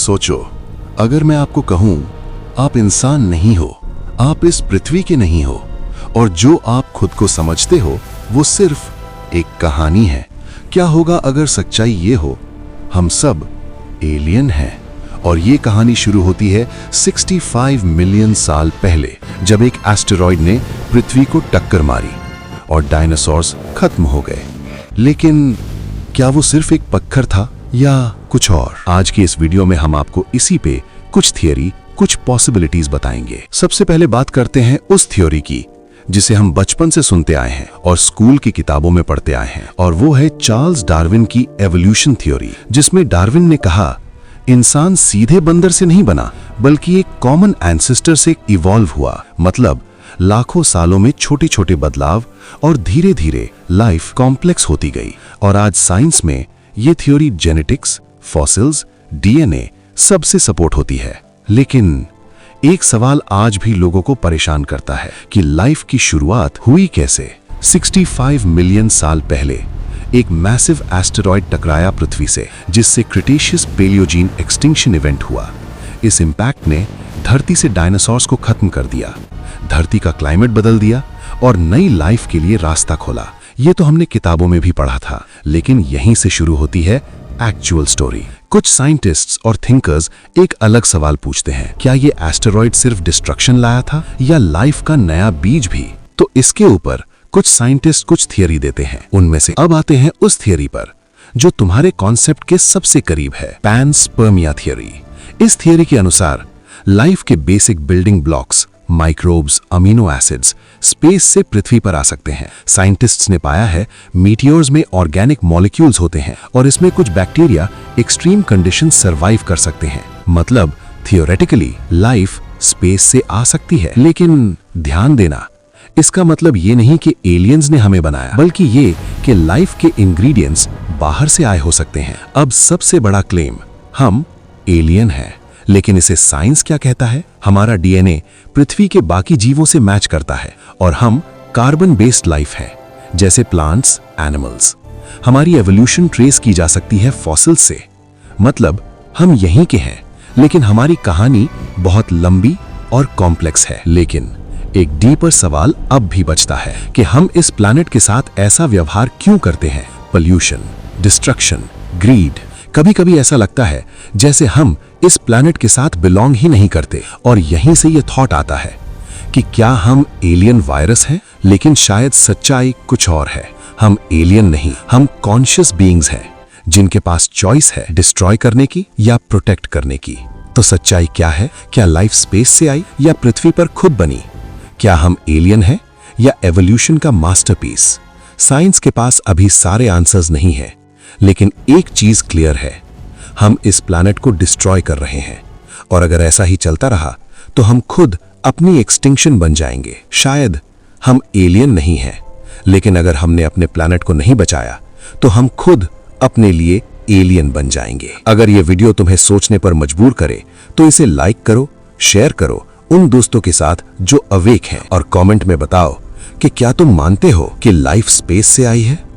सोचो, अगर मैं आपको कहूं आप इंसान नहीं हो, आप इस पृथ्वी के नहीं हो, और जो आप खुद को समझते हो वो सिर्फ एक कहानी है। क्या होगा अगर सच्चाई ये हो हम सब एलियन हैं? और ये कहानी शुरू होती है 65 मिलियन साल पहले, जब एक एस्टेरॉयड ने पृथ्वी को टक्कर मारी और डायनासोर्स खत्म हो गए। लेकिन क्या वो सिर्फ एक पत्थर था या कुछ और? आज की इस वीडियो में हम आपको इसी पे कुछ थियरी, कुछ पॉसिबिलिटीज बताएंगे। सबसे पहले बात करते हैं उस थ्योरी की जिसे हम बचपन से सुनते आए हैं और स्कूल की किताबों में पढ़ते आए हैं, और वो है चार्ल्स डार्विन की एवोल्यूशन थ्योरी, जिसमें डार्विन ने कहा इंसान सीधे बंदर से नहीं बना बल्कि एक कॉमन एंसेस्टर से इवॉल्व हुआ। मतलब लाखों सालों में छोटे छोटे बदलाव और धीरे धीरे लाइफ कॉम्प्लेक्स होती गई। और आज साइंस में ये थ्योरी जेनेटिक्स, फॉसिल्स, डीएनए सबसे सपोर्ट होती है। लेकिन एक सवाल आज भी लोगों को परेशान करता है कि लाइफ की शुरुआत हुई कैसे? 65 मिलियन साल पहले एक मैसिव एस्टेरॉयड टकराया पृथ्वी से, जिससे क्रिटेशियस पेलियोजीन एक्सटिंक्शन इवेंट हुआ। इस इंपैक्ट ने धरती से डायनासोर्स को खत्म कर दिया, धरती का क्लाइमेट बदल दिया और नई लाइफ के लिए रास्ता खोला। ये तो हमने किताबों में भी पढ़ा था, लेकिन यहीं से शुरू होती है एक्चुअल स्टोरी। कुछ साइंटिस्ट्स और थिंकर्स एक अलग सवाल पूछते हैं, क्या ये एस्टेरॉयड सिर्फ डिस्ट्रक्शन लाया था या लाइफ का नया बीज भी? तो इसके ऊपर कुछ साइंटिस्ट कुछ थियरी देते हैं। उनमें से अब आते हैं उस थियरी पर जो तुम्हारे कॉन्सेप्ट के सबसे करीब है, पैनस्पर्मिया थियरी। इस थियरी के अनुसार लाइफ के basic building blocks, microbes, amino acids space से पृथ्वी पर आ सकते हैं। साइंटिस्ट्स ने पाया है मीटियोर्स में ऑर्गेनिक मॉलिक्यूल्स होते हैं और इसमें कुछ बैक्टीरिया एक्सट्रीम कंडीशन सरवाइव कर सकते हैं। मतलब थियोरेटिकली लाइफ स्पेस से आ सकती है। लेकिन ध्यान देना, इसका मतलब ये नहीं कि एलियंस ने हमें बनाया, बल्कि ये कि लाइफ के इंग्रेडिएंट्स बाहर से आए हो सकते हैं। अब सबसे बड़ा क्लेम, हम एलियन हैं। लेकिन इसे साइंस क्या कहता है? हमारा डीएनए पृथ्वी के बाकी जीवों से मैच करता है और हम कार्बन बेस्ड लाइफ हैं, जैसे प्लांट्स, एनिमल्स। हमारी एवोल्यूशन ट्रेस की जा सकती है फॉसिल्स से। मतलब हम यहीं के हैं, लेकिन हमारी कहानी बहुत लंबी और कॉम्प्लेक्स है। लेकिन एक डीपर सवाल अब भी बचता है कि हम इस प्लैनेट के साथ ऐसा व्यवहार क्यों करते हैं? Pollution, destruction, greed. कभी कभी ऐसा लगता है जैसे हम इस प्लैनेट के साथ बिलोंग ही नहीं करते। और यहीं से ये थॉट आता है कि क्या हम एलियन वायरस हैं? लेकिन शायद सच्चाई कुछ और है। हम एलियन नहीं, हम कॉन्शियस बीइंग्स हैं जिनके पास चॉइस है डिस्ट्रॉय करने की या प्रोटेक्ट करने की। तो सच्चाई क्या है? क्या लाइफ स्पेस से आई या पृथ्वी पर खुद बनी? क्या हम एलियन हैं या एवोल्यूशन का मास्टरपीस? साइंस के पास अभी सारे आंसर्स नहीं हैं, लेकिन एक चीज क्लियर है, हम इस प्लैनेट को डिस्ट्रॉय कर रहे हैं। और अगर ऐसा ही चलता रहा तो हम खुद अपनी एक्सटिंक्शन बन जाएंगे। शायद हम एलियन नहीं हैं, लेकिन अगर हमने अपने प्लैनेट को नहीं बचाया तो हम खुद अपने लिए एलियन बन जाएंगे। अगर ये वीडियो तुम्हें सोचने पर मजबूर करे तो इसे लाइक करो, शेयर करो उन दोस्तों के साथ जो अवेक हैं, और कमेंट में बताओ कि क्या तुम मानते हो कि लाइफ स्पेस से आई है?